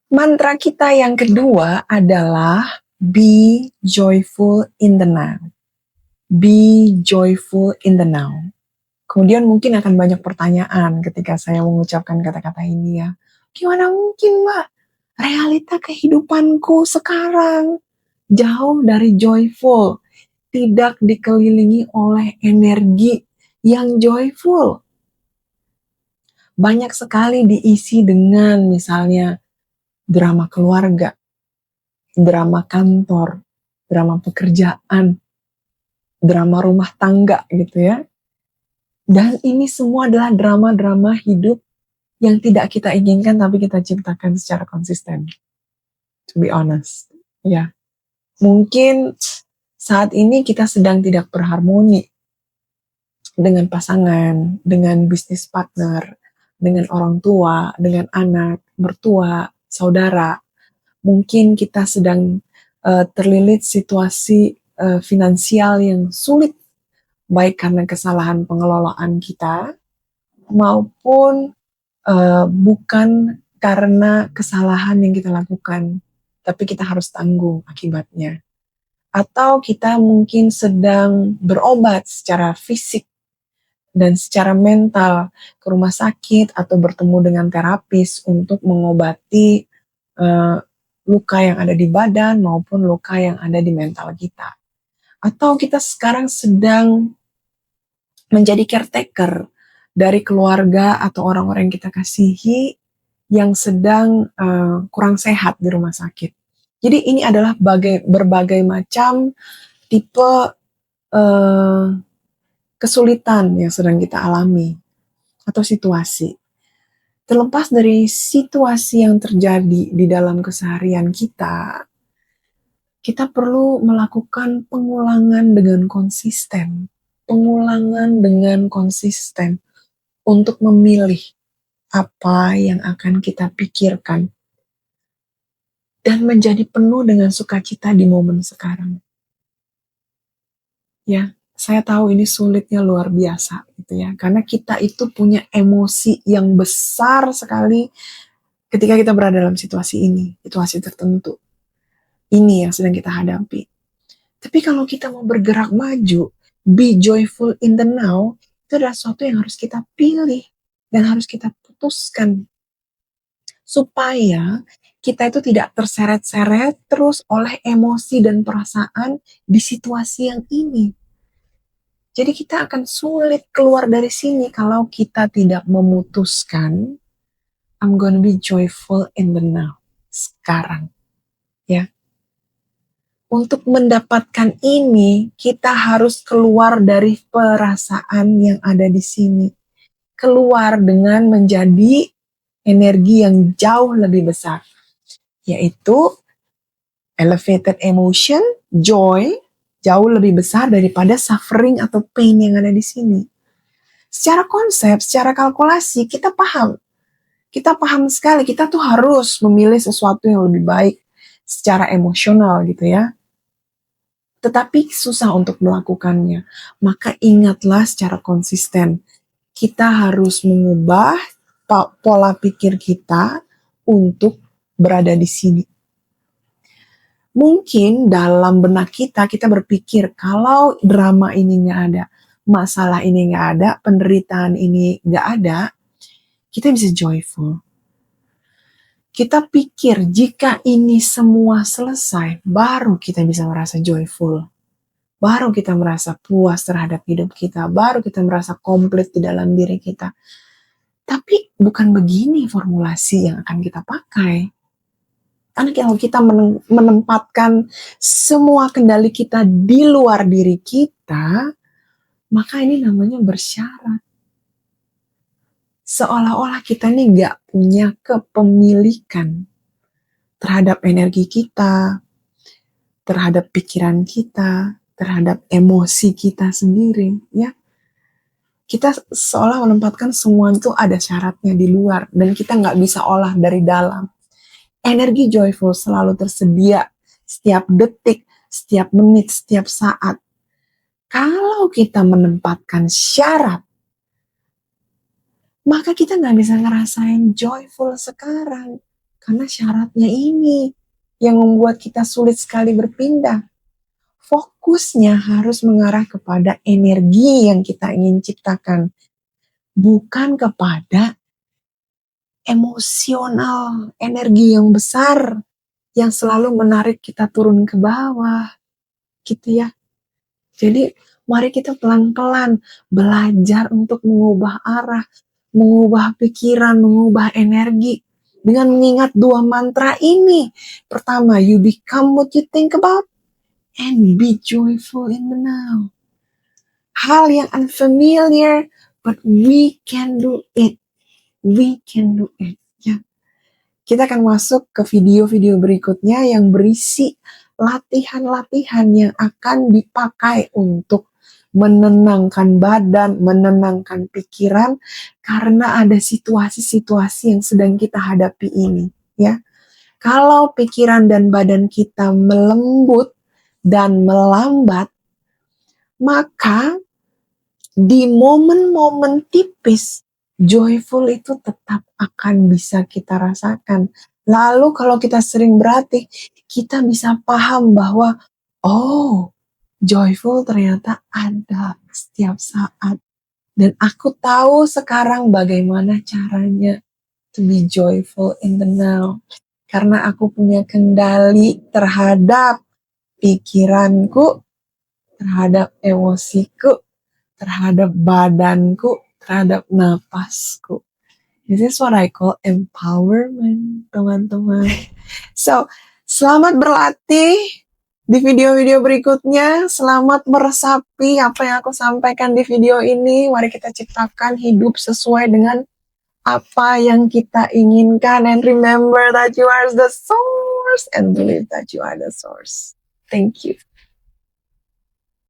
Mantra kita yang kedua adalah be joyful in the now. Be joyful in the now. Kemudian mungkin akan banyak pertanyaan ketika saya mengucapkan kata-kata ini ya. Gimana mungkin, Mbak? Realita kehidupanku sekarang jauh dari joyful, tidak dikelilingi oleh energi yang joyful. Banyak sekali diisi dengan misalnya drama keluarga, drama kantor, drama pekerjaan, drama rumah tangga gitu ya. Dan ini semua adalah drama-drama hidup yang tidak kita inginkan tapi kita ciptakan secara konsisten. To be honest. Ya. Mungkin saat ini kita sedang tidak berharmoni dengan pasangan, dengan bisnis partner, dengan orang tua, dengan anak, mertua, saudara. Mungkin kita sedang terlilit situasi finansial yang sulit, baik karena kesalahan pengelolaan kita maupun bukan karena kesalahan yang kita lakukan, tapi kita harus tanggung akibatnya. Atau kita mungkin sedang berobat secara fisik dan secara mental ke rumah sakit atau bertemu dengan terapis untuk mengobati luka yang ada di badan maupun luka yang ada di mental kita. Atau kita sekarang sedang menjadi caretaker dari keluarga atau orang-orang yang kita kasihi yang sedang kurang sehat di rumah sakit. Jadi ini adalah berbagai macam tipe kesulitan yang sedang kita alami atau situasi. Terlepas dari situasi yang terjadi di dalam keseharian kita, kita perlu melakukan pengulangan dengan konsisten. Pengulangan dengan konsisten untuk memilih apa yang akan kita pikirkan dan menjadi penuh dengan sukacita di momen sekarang. Ya, saya tahu ini sulitnya luar biasa gitu ya, karena kita itu punya emosi yang besar sekali ketika kita berada dalam situasi ini, situasi tertentu. Ini yang sedang kita hadapi. Tapi kalau kita mau bergerak maju, be joyful in the now, itu adalah sesuatu yang harus kita pilih dan harus kita putuskan. Supaya kita itu tidak terseret-seret terus oleh emosi dan perasaan di situasi yang ini. Jadi kita akan sulit keluar dari sini kalau kita tidak memutuskan I'm gonna be joyful in the now. Sekarang. Ya. Untuk mendapatkan ini, kita harus keluar dari perasaan yang ada di sini. Keluar dengan menjadi energi yang jauh lebih besar. Yaitu elevated emotion, joy, jauh lebih besar daripada suffering atau pain yang ada di sini. Secara konsep, secara kalkulasi, kita paham. Kita paham sekali, kita tuh harus memilih sesuatu yang lebih baik secara emosional gitu ya. Tetapi susah untuk melakukannya. Maka ingatlah secara konsisten, kita harus mengubah pola pikir kita untuk berada di sini. Mungkin dalam benak kita berpikir kalau drama ini gak ada, masalah ini gak ada, penderitaan ini gak ada, kita bisa joyful. Kita pikir jika ini semua selesai, baru kita bisa merasa joyful. Baru kita merasa puas terhadap hidup kita, baru kita merasa komplit di dalam diri kita. Tapi bukan begini formulasi yang akan kita pakai. Karena kalau kita menempatkan semua kendali kita di luar diri kita, maka ini namanya bersyarat. Seolah-olah kita ini gak punya kepemilikan terhadap energi kita, terhadap pikiran kita, terhadap emosi kita sendiri, ya. Kita seolah menempatkan semua itu ada syaratnya di luar dan kita gak bisa olah dari dalam. Energi joyful selalu tersedia setiap detik, setiap menit, setiap saat. Kalau kita menempatkan syarat, maka kita gak bisa ngerasain joyful sekarang. Karena syaratnya ini yang membuat kita sulit sekali berpindah. Fokusnya harus mengarah kepada energi yang kita ingin ciptakan, bukan kepada emosional, energi yang besar yang selalu menarik kita turun ke bawah, gitu ya. Jadi mari kita pelan-pelan belajar untuk mengubah arah, mengubah pikiran, mengubah energi dengan mengingat 2 mantra ini. Pertama, you become what you think about and be joyful in the now. Hal yang unfamiliar, but we can do it. We can do it. Ya. Kita akan masuk ke video-video berikutnya yang berisi latihan-latihan yang akan dipakai untuk menenangkan badan, menenangkan pikiran, karena ada situasi-situasi yang sedang kita hadapi ini. Ya, kalau pikiran dan badan kita melembut dan melambat, maka di momen-momen tipis, joyful itu tetap akan bisa kita rasakan. Lalu kalau kita sering berlatih, kita bisa paham bahwa, oh, joyful ternyata ada setiap saat. Dan aku tahu sekarang bagaimana caranya to be joyful in the now. Karena aku punya kendali terhadap pikiranku, terhadap emosiku, terhadap badanku, terhadap napasku. This is what I call empowerment, teman-teman. So, selamat berlatih di video-video berikutnya. Selamat meresapi apa yang aku sampaikan di video ini. Mari kita ciptakan hidup sesuai dengan apa yang kita inginkan. And remember that you are the source and believe that you are the source. Thank you.